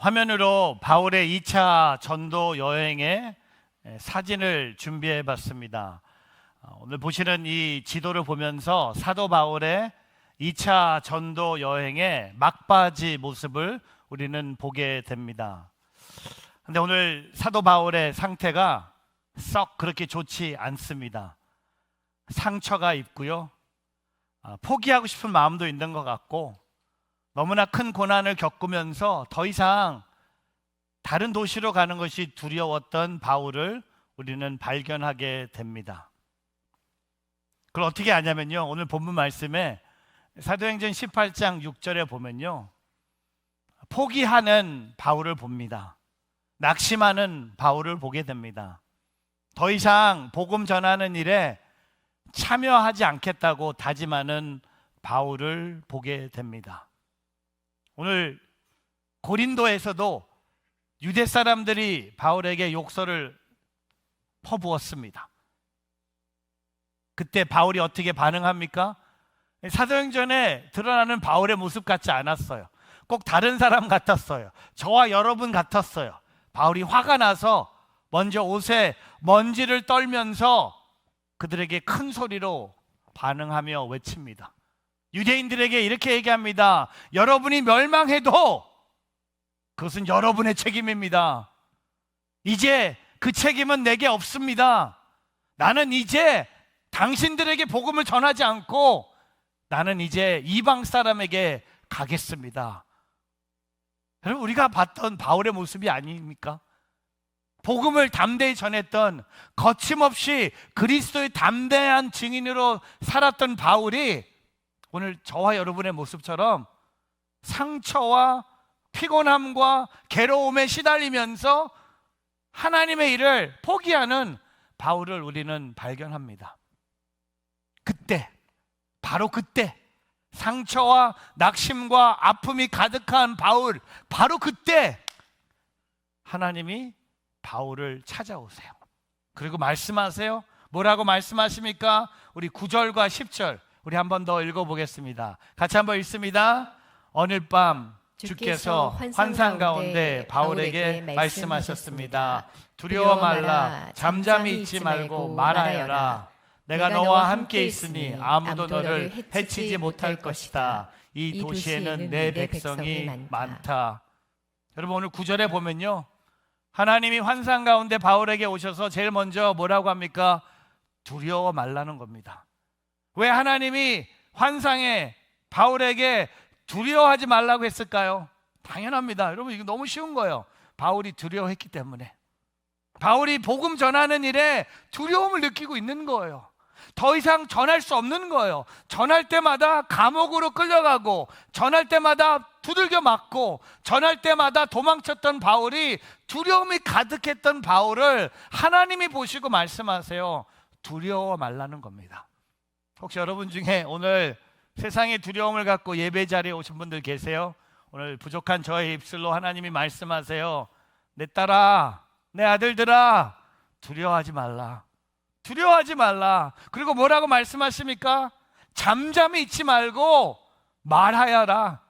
화면으로 바울의 2차 전도 여행의 사진을 준비해 봤습니다. 오늘 보시는 이 지도를 보면서 사도 바울의 2차 전도 여행의 막바지 모습을 우리는 보게 됩니다. 근데 오늘 사도 바울의 상태가 썩 그렇게 좋지 않습니다. 상처가 있고요. 포기하고 싶은 마음도 있는 것 같고, 너무나 큰 고난을 겪으면서 더 이상 다른 도시로 가는 것이 두려웠던 바울을 우리는 발견하게 됩니다. 그걸 어떻게 아냐면요, 오늘 본문 말씀에 사도행전 18장 6절에 보면요, 포기하는 바울을 봅니다. 낙심하는 바울을 보게 됩니다. 더 이상 복음 전하는 일에 참여하지 않겠다고 다짐하는 바울을 보게 됩니다. 오늘 고린도에서도 유대 사람들이 바울에게 욕설을 퍼부었습니다. 그때 바울이 어떻게 반응합니까? 사도행전에 드러나는 바울의 모습 같지 않았어요. 꼭 다른 사람 같았어요. 저와 여러분 같았어요. 바울이 화가 나서 먼저 옷에 먼지를 떨면서 그들에게 큰 소리로 반응하며 외칩니다. 유대인들에게 이렇게 얘기합니다. 여러분이 멸망해도 그것은 여러분의 책임입니다. 이제 그 책임은 내게 없습니다. 나는 이제 당신들에게 복음을 전하지 않고 나는 이제 이방 사람에게 가겠습니다. 여러분, 우리가 봤던 바울의 모습이 아닙니까? 복음을 담대히 전했던, 거침없이 그리스도의 담대한 증인으로 살았던 바울이 오늘 저와 여러분의 모습처럼 상처와 피곤함과 괴로움에 시달리면서 하나님의 일을 포기하는 바울을 우리는 발견합니다. 그때, 바로 그때 상처와 낙심과 아픔이 가득한 바울, 바로 그때 하나님이 바울을 찾아오세요. 그리고 말씀하세요. 뭐라고 말씀하십니까? 우리 9절과 10절 우리 한 번 더 읽어보겠습니다. 같이 한번 읽습니다. 오늘 밤 주께서 환상 가운데 바울에게 말씀하셨습니다. 두려워 말라, 잠잠히 있지 말고 말하여라. 내가 너와 함께 있으니 아무도 너를 해치지 못할 것이다. 이 도시에는 내 백성이 많다. 여러분, 오늘 9절에 보면요, 하나님이 환상 가운데 바울에게 오셔서 제일 먼저 뭐라고 합니까? 두려워 말라는 겁니다. 왜 하나님이 환상에 바울에게 두려워하지 말라고 했을까요? 당연합니다. 여러분, 이거 너무 쉬운 거예요. 바울이 두려워했기 때문에. 바울이 복음 전하는 일에 두려움을 느끼고 있는 거예요. 더 이상 전할 수 없는 거예요. 전할 때마다 감옥으로 끌려가고, 전할 때마다 두들겨 맞고, 전할 때마다 도망쳤던 바울이, 두려움이 가득했던 바울을 하나님이 보시고 말씀하세요. 두려워 말라는 겁니다. 혹시 여러분 중에 오늘 세상의 두려움을 갖고 예배 자리에 오신 분들 계세요? 오늘 부족한 저의 입술로 하나님이 말씀하세요. 내 딸아, 내 아들들아, 두려워하지 말라. 두려워하지 말라. 그리고 뭐라고 말씀하십니까? 잠잠히 있지 말고 말하여라.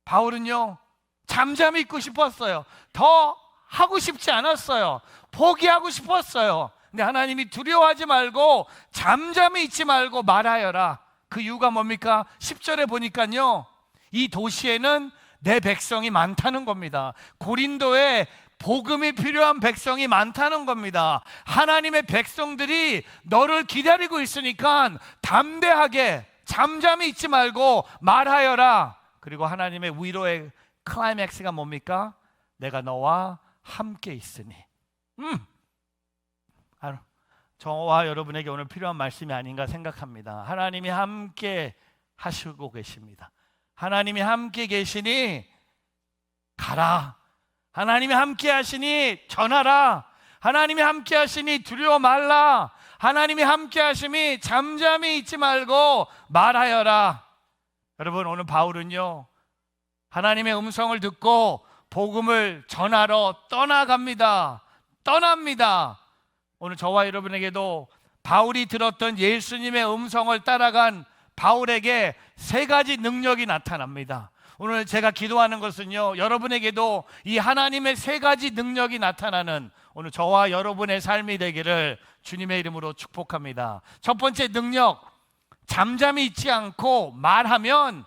바울은요, 잠잠히 있고 싶었어요. 더 하고 싶지 않았어요. 포기하고 싶었어요. 근데 하나님이 두려워하지 말고 잠잠히 있지 말고 말하여라. 그 이유가 뭡니까? 10절에 보니까요, 이 도시에는 내 백성이 많다는 겁니다. 고린도에 복음이 필요한 백성이 많다는 겁니다. 하나님의 백성들이 너를 기다리고 있으니까 담대하게 잠잠히 있지 말고 말하여라. 그리고 하나님의 위로의 클라이맥스가 뭡니까? 내가 너와 함께 있으니. 저와 여러분에게 오늘 필요한 말씀이 아닌가 생각합니다. 하나님이 함께 하시고 계십니다. 하나님이 함께 계시니 가라. 하나님이 함께 하시니 전하라. 하나님이 함께 하시니 두려워 말라. 하나님이 함께 하시니 잠잠히 있지 말고 말하여라. 여러분, 오늘 바울은요, 하나님의 음성을 듣고 복음을 전하러 떠납니다. 오늘 저와 여러분에게도 바울이 들었던 예수님의 음성을 따라간 바울에게 세 가지 능력이 나타납니다. 오늘 제가 기도하는 것은요, 여러분에게도 이 하나님의 세 가지 능력이 나타나는 오늘 저와 여러분의 삶이 되기를 주님의 이름으로 축복합니다. 첫 번째 능력, 잠잠히 있지 않고 말하면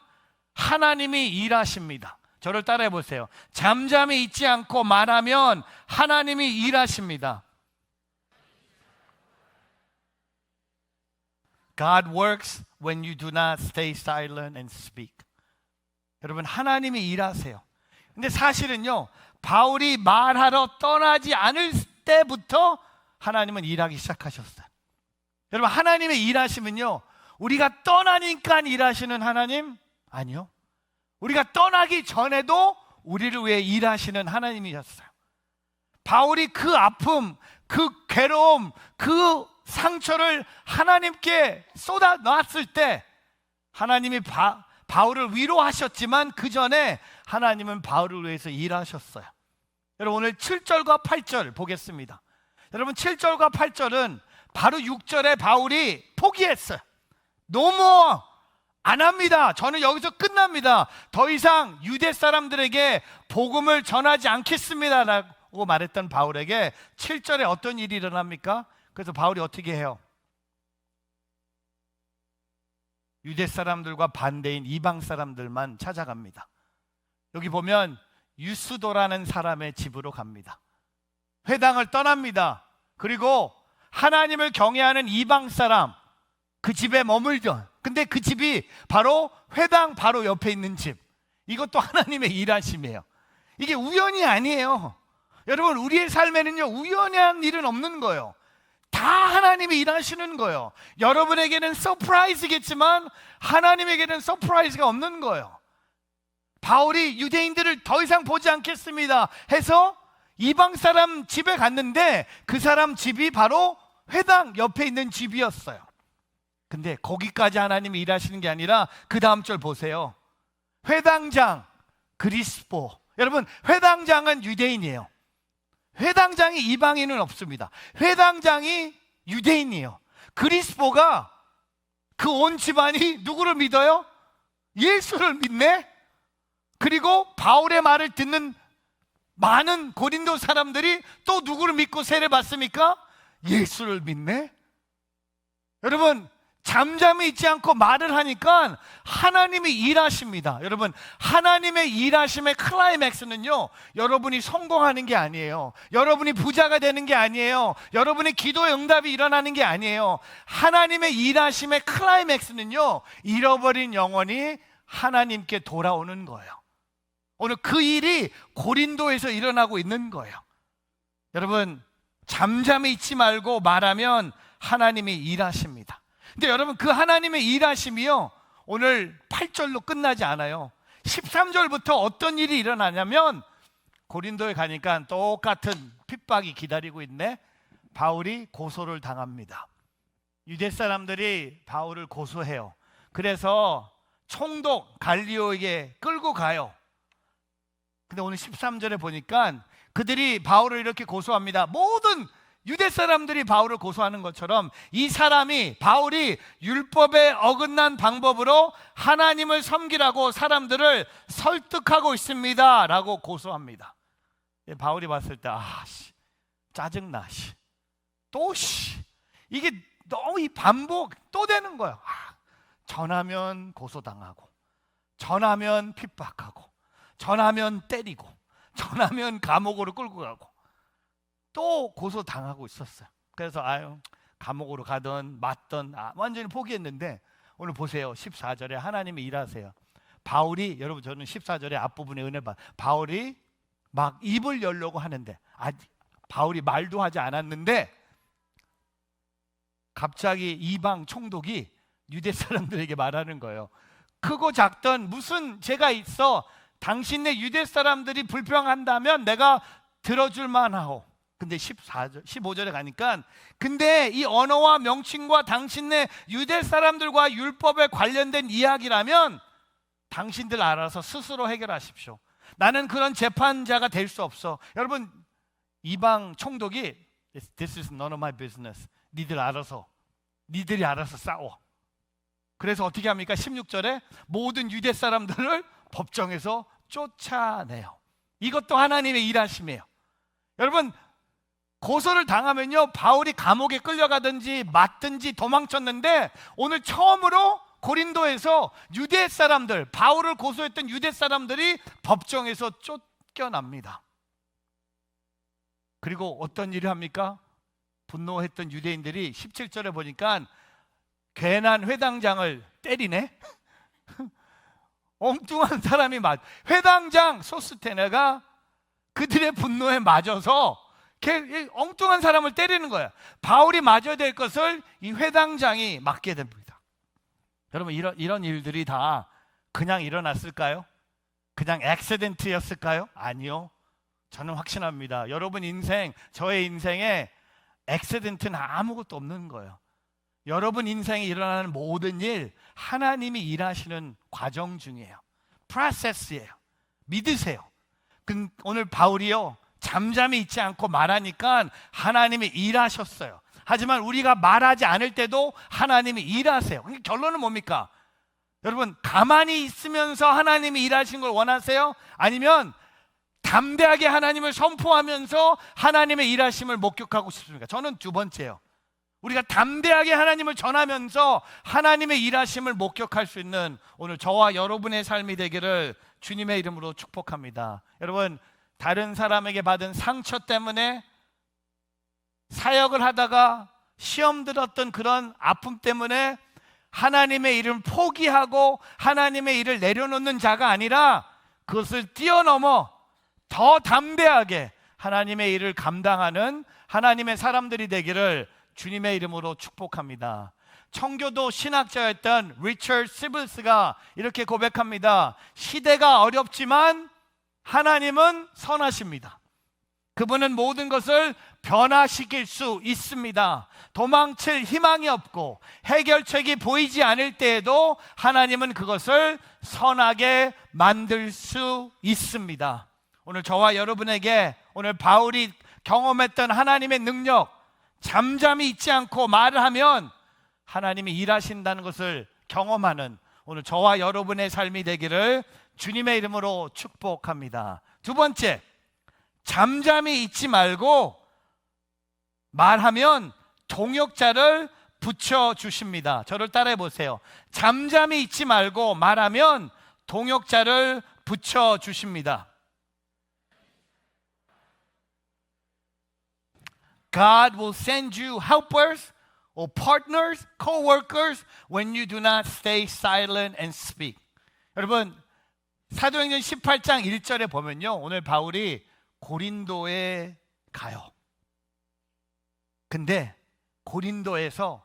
하나님이 일하십니다. 저를 따라해 보세요. 잠잠히 있지 않고 말하면 하나님이 일하십니다. God works when you do not stay silent and speak. 여러분, 하나님이 일하세요. 근데 사실은요, 바울이 말하러 떠나지 않을 때부터 하나님은 일하기 시작하셨어요. 여러분, 하나님의 일하시면요, 우리가 떠나니까 일하시는 하나님? 아니요. 우리가 떠나기 전에도 우리를 위해 일하시는 하나님이셨어요. 바울이 그 아픔, 그 괴로움, 그 상처를 하나님께 쏟아놨을 때 하나님이 바울을 위로하셨지만 그 전에 하나님은 바울을 위해서 일하셨어요. 여러분, 오늘 7절과 8절 보겠습니다. 여러분, 7절과 8절은 바로 6절에 바울이 포기했어요. 너무 안 합니다. 저는 여기서 끝납니다. 더 이상 유대 사람들에게 복음을 전하지 않겠습니다 라고 말했던 바울에게 7절에 어떤 일이 일어납니까? 그래서 바울이 어떻게 해요? 유대 사람들과 반대인 이방 사람들만 찾아갑니다. 여기 보면 유스도라는 사람의 집으로 갑니다. 회당을 떠납니다. 그리고 하나님을 경외하는 이방 사람, 그 집에 머물죠. 근데 그 집이 바로 회당 바로 옆에 있는 집. 이것도 하나님의 일하심이에요. 이게 우연이 아니에요. 여러분, 우리의 삶에는요, 우연한 일은 없는 거예요. 다 하나님이 일하시는 거예요. 여러분에게는 서프라이즈겠지만 하나님에게는 서프라이즈가 없는 거예요. 바울이 유대인들을 더 이상 보지 않겠습니다 해서 이방 사람 집에 갔는데 그 사람 집이 바로 회당 옆에 있는 집이었어요. 근데 거기까지 하나님이 일하시는 게 아니라 그 다음 절 보세요. 회당장 그리스포. 여러분, 회당장은 유대인이에요. 회당장이 이방인은 없습니다. 회당장이 유대인이에요. 그리스포가 그 온 집안이 누구를 믿어요? 예수를 믿네. 그리고 바울의 말을 듣는 많은 고린도 사람들이 또 누구를 믿고 세례 받습니까? 예수를 믿네. 여러분, 잠잠히 있지 않고 말을 하니까 하나님이 일하십니다. 여러분, 하나님의 일하심의 클라이맥스는요, 여러분이 성공하는 게 아니에요. 여러분이 부자가 되는 게 아니에요. 여러분의 기도의 응답이 일어나는 게 아니에요. 하나님의 일하심의 클라이맥스는요, 잃어버린 영혼이 하나님께 돌아오는 거예요. 오늘 그 일이 고린도에서 일어나고 있는 거예요. 여러분, 잠잠히 있지 말고 말하면 하나님이 일하십니다. 근데 여러분, 그 하나님의 일하심이요, 오늘 8절로 끝나지 않아요. 13절부터 어떤 일이 일어나냐면, 고린도에 가니까 똑같은 핍박이 기다리고 있네. 바울이 고소를 당합니다. 유대 사람들이 바울을 고소해요. 그래서 총독 갈리오에게 끌고 가요. 근데 오늘 13절에 보니까 그들이 바울을 이렇게 고소합니다. 모든 유대 사람들이 바울을 고소하는 것처럼 이 사람이, 바울이 율법에 어긋난 방법으로 하나님을 섬기라고 사람들을 설득하고 있습니다 라고 고소합니다. 바울이 봤을 때 짜증나. 이게 너무 이 반복 또 되는 거예요. 전하면 고소당하고, 전하면 핍박하고, 전하면 때리고, 전하면 감옥으로 끌고 가고, 또 고소당하고 있었어요. 그래서 감옥으로 가든 맞든 완전히 포기했는데, 오늘 보세요. 14절에 하나님이 일하세요. 바울이, 여러분, 저는 14절의 앞부분에 은혜 봐. 바울이 막 입을 열려고 하는데, 바울이 말도 하지 않았는데 갑자기 이방 총독이 유대 사람들에게 말하는 거예요. 크고 작던 무슨 죄가 있어 당신네 유대 사람들이 불평한다면 내가 들어줄 만하오. 근데 15절에 가니까, 근데 이 언어와 명칭과 당신네 유대 사람들과 율법에 관련된 이야기라면 당신들 알아서 스스로 해결하십시오. 나는 그런 재판자가 될 수 없어. 여러분, 이방 총독이 This is none of my business. 니들이 알아서 싸워. 그래서 어떻게 합니까? 16절에 모든 유대 사람들을 법정에서 쫓아내요. 이것도 하나님의 일하심이에요. 여러분, 고소를 당하면요, 바울이 감옥에 끌려가든지 맞든지 도망쳤는데, 오늘 처음으로 고린도에서 유대 사람들, 바울을 고소했던 유대 사람들이 법정에서 쫓겨납니다. 그리고 어떤 일을 합니까? 분노했던 유대인들이 17절에 보니까 괜한 회당장을 때리네. 엉뚱한 사람이 회당장 소스테네가 그들의 분노에 맞아서 엉뚱한 사람을 때리는 거야. 바울이 맞아야 될 것을 이 회당장이 맞게 됩니다. 여러분, 이런 일들이 다 그냥 일어났을까요? 그냥 액시던트였을까요? 아니요. 저는 확신합니다. 여러분 인생, 저의 인생에 액시던트는 아무것도 없는 거예요. 여러분 인생에 일어나는 모든 일, 하나님이 일하시는 과정 중이에요. 프로세스예요. 믿으세요. 오늘 바울이요, 잠잠히 있지 않고 말하니까 하나님이 일하셨어요. 하지만 우리가 말하지 않을 때도 하나님이 일하세요. 결론은 뭡니까? 여러분, 가만히 있으면서 하나님이 일하시는 걸 원하세요? 아니면 담대하게 하나님을 선포하면서 하나님의 일하심을 목격하고 싶습니까? 저는 두 번째요. 우리가 담대하게 하나님을 전하면서 하나님의 일하심을 목격할 수 있는 오늘 저와 여러분의 삶이 되기를 주님의 이름으로 축복합니다. 여러분, 다른 사람에게 받은 상처 때문에, 사역을 하다가 시험 들었던 그런 아픔 때문에 하나님의 일을 포기하고 하나님의 일을 내려놓는 자가 아니라 그것을 뛰어넘어 더 담대하게 하나님의 일을 감당하는 하나님의 사람들이 되기를 주님의 이름으로 축복합니다. 청교도 신학자였던 리처드 시블스가 이렇게 고백합니다. 시대가 어렵지만 하나님은 선하십니다. 그분은 모든 것을 변화시킬 수 있습니다. 도망칠 희망이 없고 해결책이 보이지 않을 때에도 하나님은 그것을 선하게 만들 수 있습니다. 오늘 저와 여러분에게 오늘 바울이 경험했던 하나님의 능력, 잠잠히 있지 않고 말을 하면 하나님이 일하신다는 것을 경험하는 오늘 저와 여러분의 삶이 되기를 주님의 이름으로 축복합니다. 두 번째, 잠잠히 있지 말고 말하면 동역자를 붙여주십니다. 저를 따라해 보세요. 잠잠히 있지 말고 말하면 동역자를 붙여주십니다. God will send you helpers or partners, co-workers when you do not stay silent and speak. 여러분, 사도행전 18장 1절에 보면요, 오늘 바울이 고린도에 가요. 근데 고린도에서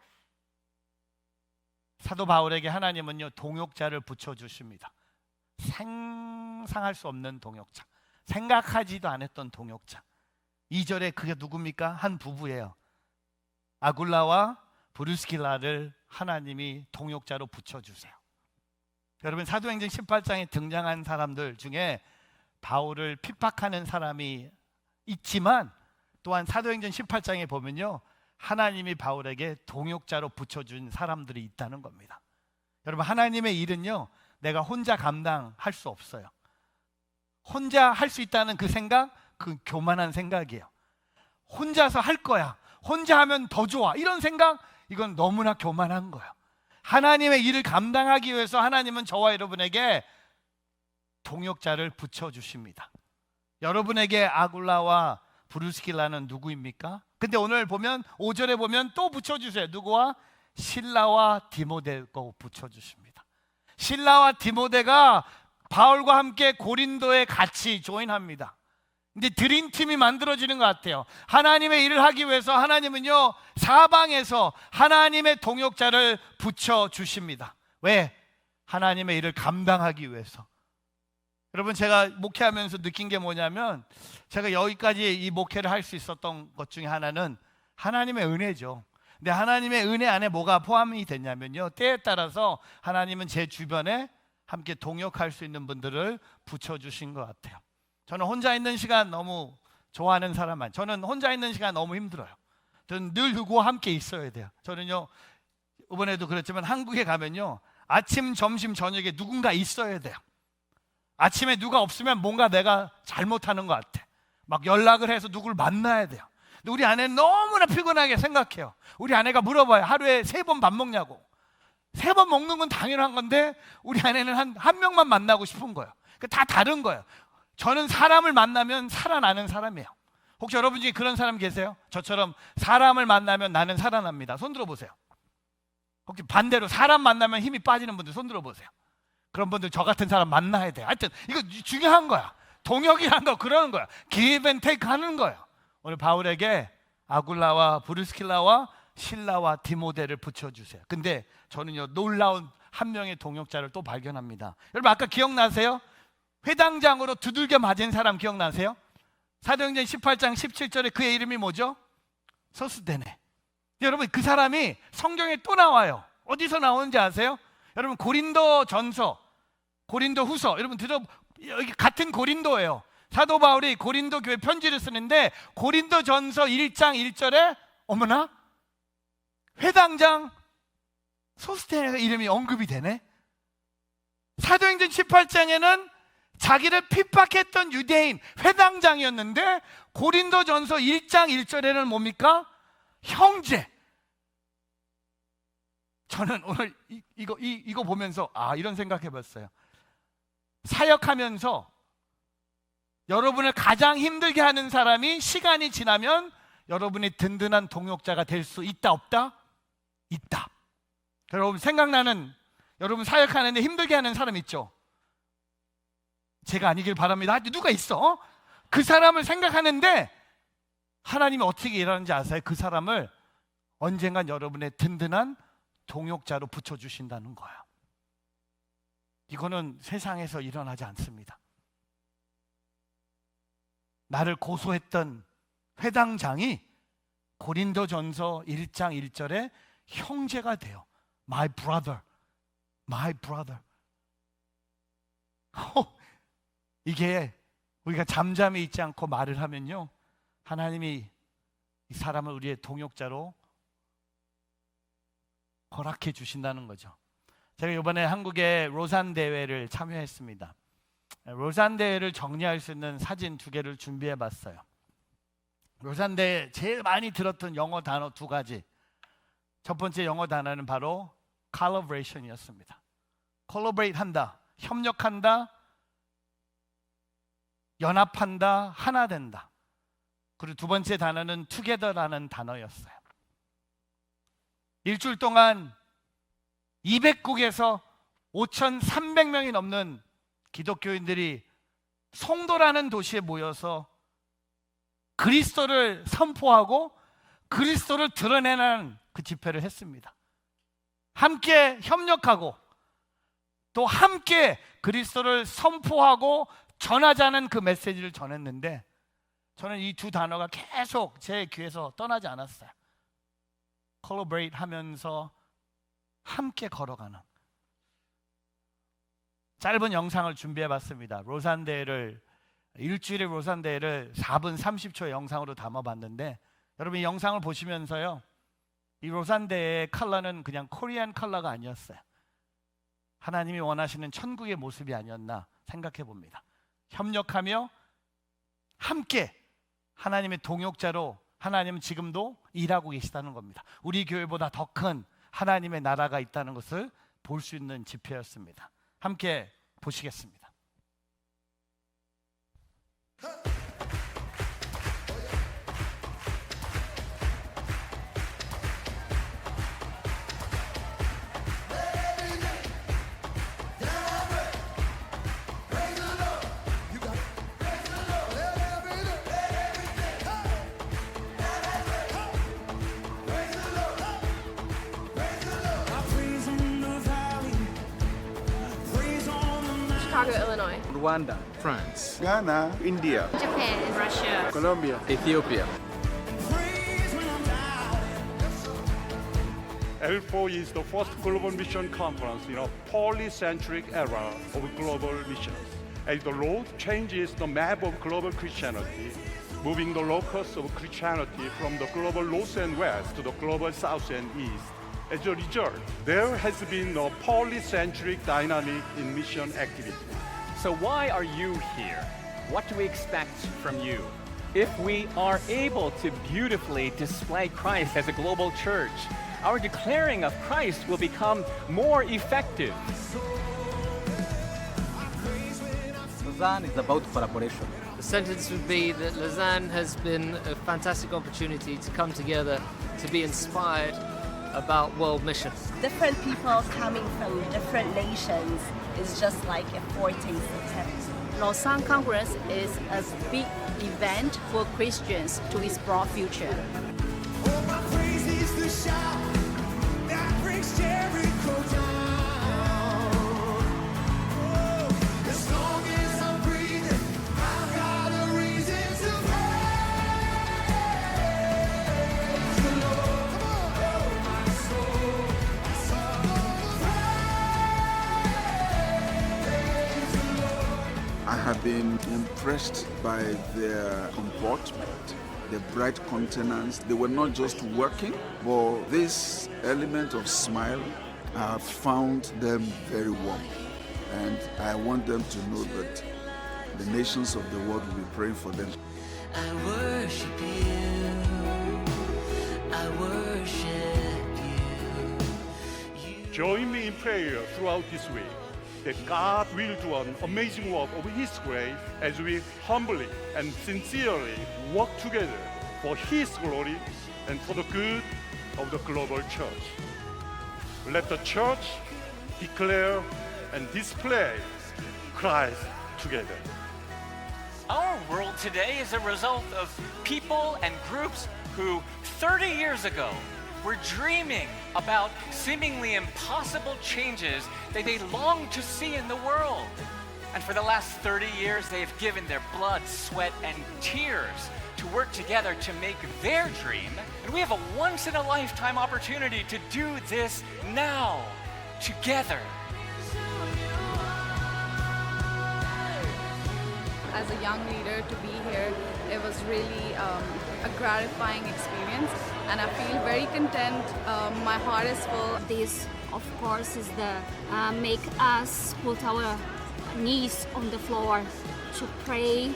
사도 바울에게 하나님은요, 동역자를 붙여주십니다. 상상할 수 없는 동역자, 생각하지도 않았던 동역자. 2절에 그게 누굽니까? 한 부부예요. 아굴라와 브루스길라를 하나님이 동역자로 붙여주세요. 여러분, 사도행전 18장에 등장한 사람들 중에 바울을 핍박하는 사람이 있지만 또한 사도행전 18장에 보면요, 하나님이 바울에게 동역자로 붙여준 사람들이 있다는 겁니다. 여러분, 하나님의 일은요, 내가 혼자 감당할 수 없어요. 혼자 할 수 있다는 그 생각, 그 교만한 생각이에요. 혼자서 할 거야, 혼자 하면 더 좋아, 이런 생각, 이건 너무나 교만한 거예요. 하나님의 일을 감당하기 위해서 하나님은 저와 여러분에게 동역자를 붙여주십니다. 여러분에게 아굴라와 브루스길라는 누구입니까? 근데 오늘 보면 5절에 보면 또 붙여주세요. 누구와? 실라와 디모데고 붙여주십니다. 실라와 디모데가 바울과 함께 고린도에 같이 조인합니다. 근데 드림팀이 만들어지는 것 같아요. 하나님의 일을 하기 위해서 하나님은요, 사방에서 하나님의 동역자를 붙여주십니다. 왜? 하나님의 일을 감당하기 위해서. 여러분, 제가 목회하면서 느낀 게 뭐냐면, 제가 여기까지 이 목회를 할 수 있었던 것 중에 하나는 하나님의 은혜죠. 근데 하나님의 은혜 안에 뭐가 포함이 됐냐면요, 때에 따라서 하나님은 제 주변에 함께 동역할 수 있는 분들을 붙여주신 것 같아요. 저는 혼자 있는 시간 너무 좋아하는 저는 혼자 있는 시간 너무 힘들어요. 저는 늘 누구와 함께 있어야 돼요. 저는요, 이번에도 그렇지만 한국에 가면요, 아침, 점심, 저녁에 누군가 있어야 돼요. 아침에 누가 없으면 뭔가 내가 잘못하는 것 같아. 막 연락을 해서 누구를 만나야 돼요. 근데 우리 아내는 너무나 피곤하게 생각해요. 우리 아내가 물어봐요. 하루에 3번 밥 먹냐고. 3번 먹는 건 당연한 건데 우리 아내는 한 명만 만나고 싶은 거예요. 다 다른 거예요. 저는 사람을 만나면 살아나는 사람이에요. 혹시 여러분 중에 그런 사람 계세요? 저처럼 사람을 만나면 나는 살아납니다. 손 들어보세요. 혹시 반대로 사람 만나면 힘이 빠지는 분들 손 들어보세요. 그런 분들 저 같은 사람 만나야 돼요. 하여튼 이거 중요한 거야. 동역이란 거 그러는 거야. give and take 하는 거예요. 오늘 바울에게 아굴라와 브리스킬라와 실라와 디모데를 붙여주세요. 근데 저는요, 놀라운 한 명의 동역자를 또 발견합니다. 여러분 아까 기억나세요? 회당장으로 두들겨 맞은 사람 기억나세요? 사도행전 18장 17절에 그의 이름이 뭐죠? 소스데네. 여러분 그 사람이 성경에 또 나와요. 어디서 나오는지 아세요? 여러분 고린도 전서, 고린도 후서, 여러분 여기 같은 고린도예요. 사도 바울이 고린도 교회 편지를 쓰는데 고린도 전서 1장 1절에 어머나 회당장 소스테네가 이름이 언급이 되네. 사도행전 18장에는 자기를 핍박했던 유대인 회당장이었는데 고린도 전서 1장 1절에는 뭡니까? 형제. 저는 오늘 이거 보면서 이런 생각 해봤어요. 사역하면서 여러분을 가장 힘들게 하는 사람이 시간이 지나면 여러분이 든든한 동역자가 될 수 있다 없다? 있다. 여러분 생각나는, 여러분 사역하는데 힘들게 하는 사람 있죠? 제가 아니길 바랍니다. 누가 있어? 그 사람을 생각하는데 하나님이 어떻게 일하는지 아세요? 그 사람을 언젠간 여러분의 든든한 동역자로 붙여주신다는 거예요. 이거는 세상에서 일어나지 않습니다. 나를 고소했던 회당장이 고린도전서 1장 1절에 형제가 돼요. My brother, my brother. 이게 우리가 잠잠히 있지 않고 말을 하면요, 하나님이 이 사람을 우리의 동역자로 허락해 주신다는 거죠. 제가 이번에 한국의 로산 대회를 참여했습니다. 로산 대회를 정리할 수 있는 사진 2개를 준비해 봤어요. 로산 대회 제일 많이 들었던 영어 단어 2가지. 첫 번째 영어 단어는 바로 collaboration이었습니다. collaborate 한다, 협력한다, 연합한다, 하나 된다. 그리고 두 번째 단어는 together라는 단어였어요. 일주일 동안 200국에서 5,300명이 넘는 기독교인들이 송도라는 도시에 모여서 그리스도를 선포하고 그리스도를 드러내는 그 집회를 했습니다. 함께 협력하고 또 함께 그리스도를 선포하고 전하자는 그 메시지를 전했는데, 저는 이 2 단어가 계속 제 귀에서 떠나지 않았어요. collaborate 하면서 함께 걸어가는 짧은 영상을 준비해 봤습니다. 로산대회를, 일주일의 로산대회를 4분 30초 영상으로 담아봤는데, 여러분 이 영상을 보시면서요, 이 로산대회의 컬러는 그냥 코리안 컬러가 아니었어요. 하나님이 원하시는 천국의 모습이 아니었나 생각해 봅니다. 협력하며 함께 하나님의 동역자로 하나님은 지금도 일하고 계시다는 겁니다. 우리 교회보다 더 큰 하나님의 나라가 있다는 것을 볼 수 있는 집회였습니다. 함께 보시겠습니다. Chicago, Illinois. Rwanda, France, Ghana, India, Japan. Russia. Colombia, Ethiopia. L4 is the first global mission conference in a polycentric era of global missions. As the Lord changes the map of global Christianity, moving the locus of Christianity from the global north and west to the global south and east, As a result, there has been a polycentric dynamic in mission activity. So why are you here? What do we expect from you? If we are able to beautifully display Christ as a global church, our declaring of Christ will become more effective. Lausanne is about collaboration. The sentence would be that Lausanne has been a fantastic opportunity to come together, to be inspired about world mission. Different people coming from different nations is just like a foretaste of heaven. Lausanne Congress is a big event for Christians to explore future. I have been impressed by their comportment, the bright countenance. They were not just working, but this element of smile, I have found them very warm. And I want them to know that the nations of the world will be praying for them. I worship you. I worship you. Join me in prayer throughout this week that God will do an amazing work of His grace as we humbly and sincerely work together for His glory and for the good of the global church. Let the church declare and display Christ together. Our world today is a result of people and groups who 30 years ago were dreaming about seemingly impossible changes that they longed to see in the world. And for the last 30 years, they have given their blood, sweat, and tears to work together to make their dream. And we have a once-in-a-lifetime opportunity to do this now, together. As a young leader, to be here, it was really a gratifying experience, and I feel very content. My heart is full. This, of course, is the make us put our knees on the floor to pray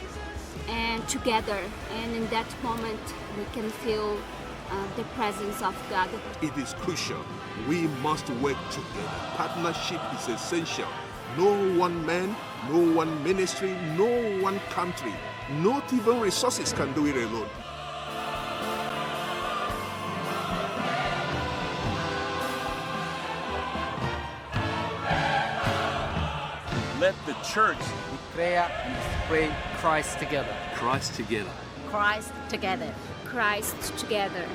and together, and in that moment we can feel the presence of God. It is crucial. We must work together. Partnership is essential. No one man, no one ministry, no one country, not even resources can do it alone. Let the church declare and display Christ together. Christ together. Christ together. Christ together.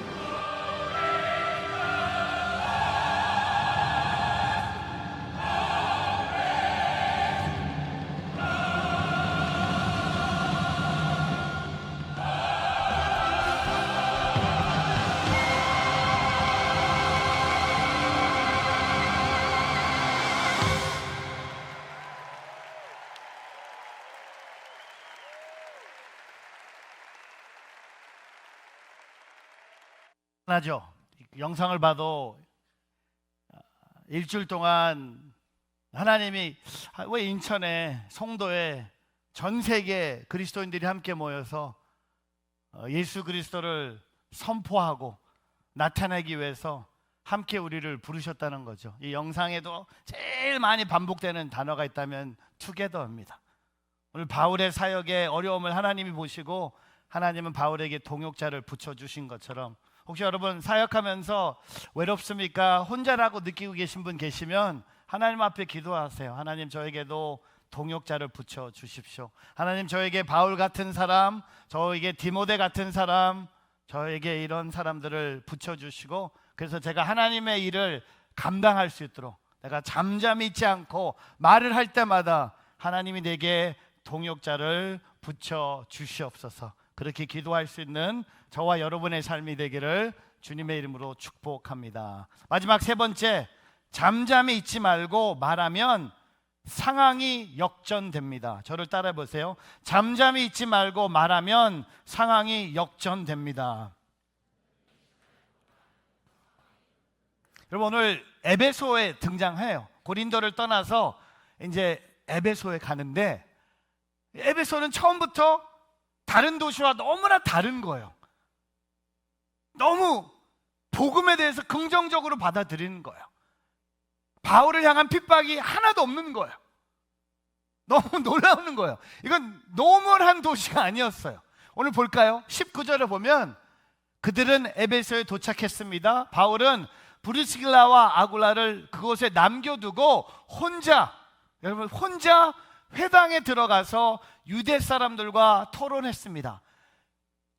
하죠. 영상을 봐도 일주일 동안 하나님이 왜 인천에 송도에 전 세계 그리스도인들이 함께 모여서 예수 그리스도를 선포하고 나타내기 위해서 함께 우리를 부르셨다는 거죠. 이 영상에도 제일 많이 반복되는 단어가 있다면 투게더입니다. 오늘 바울의 사역의 어려움을 하나님이 보시고 하나님은 바울에게 동역자를 붙여주신 것처럼, 혹시 여러분 사역하면서 외롭습니까? 혼자라고 느끼고 계신 분 계시면 하나님 앞에 기도하세요. 하나님, 저에게도 동역자를 붙여주십시오. 하나님, 저에게 바울 같은 사람, 저에게 디모데 같은 사람, 저에게 이런 사람들을 붙여주시고, 그래서 제가 하나님의 일을 감당할 수 있도록 내가 잠잠히 있지 않고 말을 할 때마다 하나님이 내게 동역자를 붙여주시옵소서. 그렇게 기도할 수 있는 저와 여러분의 삶이 되기를 주님의 이름으로 축복합니다. 마지막 세 번째, 잠잠히 있지 말고 말하면 상황이 역전됩니다. 저를 따라해 보세요. 잠잠히 있지 말고 말하면 상황이 역전됩니다. 여러분 오늘 에베소에 등장해요. 고린도를 떠나서 이제 에베소에 가는데 에베소는 처음부터 다른 도시와 너무나 다른 거예요. 너무 복음에 대해서 긍정적으로 받아들이는 거예요. 바울을 향한 핍박이 하나도 없는 거예요. 너무 놀라운 거예요. 이건 노멀한 도시가 아니었어요. 오늘 볼까요? 19절에 보면 그들은 에베소에 도착했습니다. 바울은 브리스길라와 아굴라를 그곳에 남겨두고 여러분 혼자 회당에 들어가서 유대 사람들과 토론했습니다.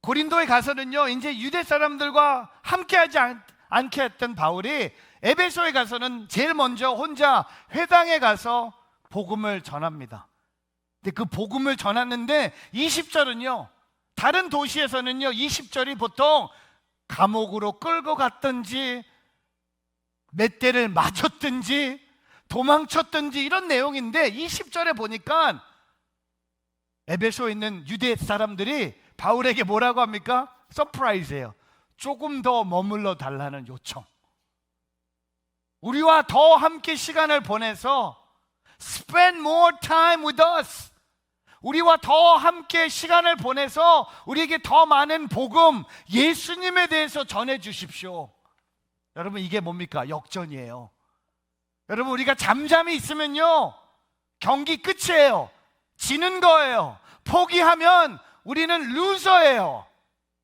고린도에 가서는요 이제 유대 사람들과 함께하지 않게 했던 바울이 에베소에 가서는 제일 먼저 혼자 회당에 가서 복음을 전합니다. 근데 그 복음을 전하는데 20절은요 다른 도시에서는요 20절이 보통 감옥으로 끌고 갔든지 몇 대를 맞았든지 도망쳤든지 이런 내용인데 20절에 보니까 에베소에 있는 유대 사람들이 바울에게 뭐라고 합니까? 서프라이즈예요. 조금 더 머물러 달라는 요청. 우리와 더 함께 시간을 보내서 spend more time with us. 우리와 더 함께 시간을 보내서 우리에게 더 많은 복음, 예수님에 대해서 전해 주십시오. 여러분 이게 뭡니까? 역전이에요. 여러분 우리가 잠잠히 있으면요 경기 끝이에요. 지는 거예요. 포기하면 우리는 루저예요.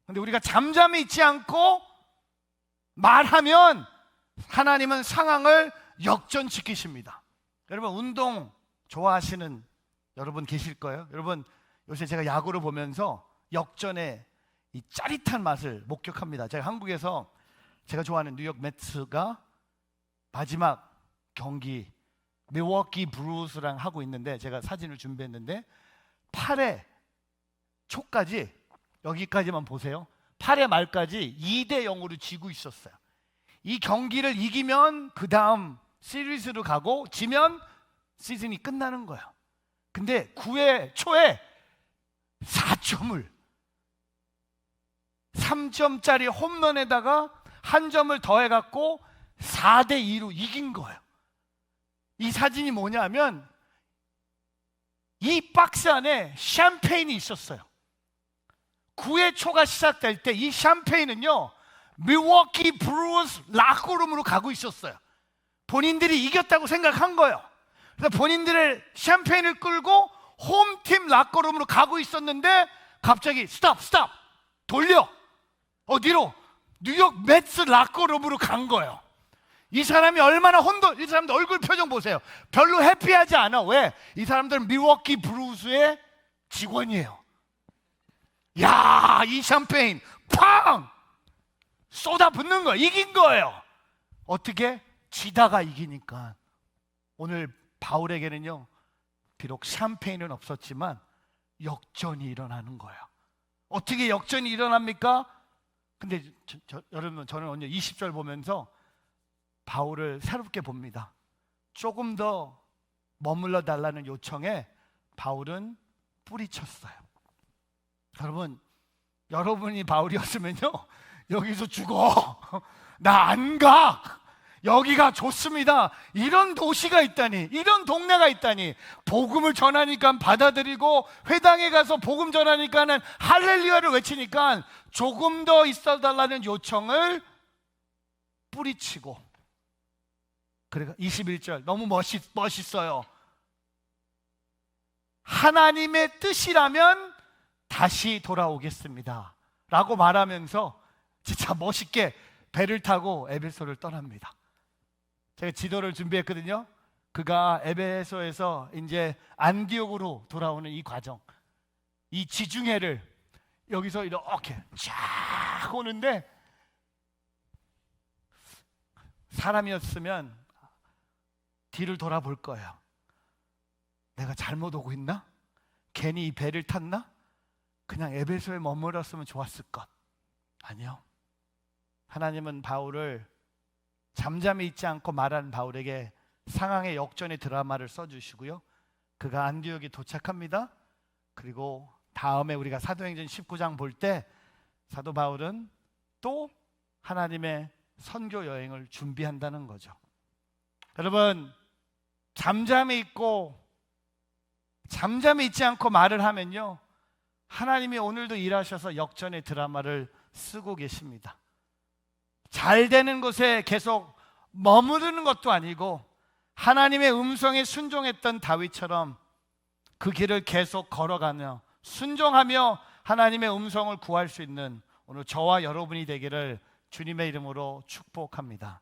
근데 우리가 잠잠히 있지 않고 말하면 하나님은 상황을 역전시키십니다. 여러분 운동 좋아하시는 여러분 계실 거예요. 여러분 요새 제가 야구를 보면서 역전의 이 짜릿한 맛을 목격합니다. 제가 한국에서 제가 좋아하는 뉴욕 매츠가 마지막 경기 밀워키 브루스랑 하고 있는데 제가 사진을 준비했는데 8회 초까지 여기까지만 보세요. 8회 말까지 2대 0으로 지고 있었어요. 이 경기를 이기면 그 다음 시리즈로 가고 지면 시즌이 끝나는 거예요. 근데 9회 초에 4점을 3점짜리 홈런에다가 한 점을 더해갖고 4대 2로 이긴 거예요. 이 사진이 뭐냐면 이 박스 안에 샴페인이 있었어요. 9회 초가 시작될 때 이 샴페인은요 밀워키 브루스 락커룸으로 가고 있었어요. 본인들이 이겼다고 생각한 거예요. 그래서 본인들의 샴페인을 끌고 홈팀 락커룸으로 가고 있었는데 갑자기 스탑 돌려. 어디로? 뉴욕 매츠 락커룸으로 간 거예요. 이 사람이 얼마나 이 사람들 얼굴 표정 보세요. 별로 해피하지 않아. 왜? 이 사람들은 밀워키 브루스의 직원이에요. 야, 이 샴페인 팡! 쏟아붓는 거예요. 이긴 거예요. 어떻게? 지다가 이기니까. 오늘 바울에게는요 비록 샴페인은 없었지만 역전이 일어나는 거예요. 어떻게 역전이 일어납니까? 근데 여러분 저는 오늘 20절 보면서 바울을 새롭게 봅니다. 조금 더 머물러 달라는 요청에 바울은 뿌리쳤어요. 여러분이 바울이었으면요 여기서 죽어. 나 안 가. 여기가 좋습니다. 이런 도시가 있다니, 이런 동네가 있다니, 복음을 전하니까 받아들이고 회당에 가서 복음 전하니까는 할렐루야를 외치니까 조금 더 있어달라는 요청을 뿌리치고. 그러니까 21절 너무 멋있어요. 하나님의 뜻이라면 다시 돌아오겠습니다 라고 말하면서 진짜 멋있게 배를 타고 에베소를 떠납니다. 제가 지도를 준비했거든요. 그가 에베소에서 이제 안디옥으로 돌아오는 이 과정, 이 지중해를 여기서 이렇게 쫙 오는데 사람이었으면 뒤를 돌아볼 거예요. 내가 잘못 오고 있나? 괜히 이 배를 탔나? 그냥 에베소에 머물렀으면 좋았을 것. 아니요. 하나님은 바울을 잠잠히 있지 않고 말하는 바울에게 상황의 역전의 드라마를 써주시고요. 그가 안디옥에 도착합니다. 그리고 다음에 우리가 사도행전 19장 볼 때 사도 바울은 또 하나님의 선교 여행을 준비한다는 거죠. 여러분, 잠잠히 있지 않고 말을 하면요, 하나님이 오늘도 일하셔서 역전의 드라마를 쓰고 계십니다. 잘 되는 곳에 계속 머무르는 것도 아니고 하나님의 음성에 순종했던 다윗처럼 그 길을 계속 걸어가며 순종하며 하나님의 음성을 구할 수 있는 오늘 저와 여러분이 되기를 주님의 이름으로 축복합니다.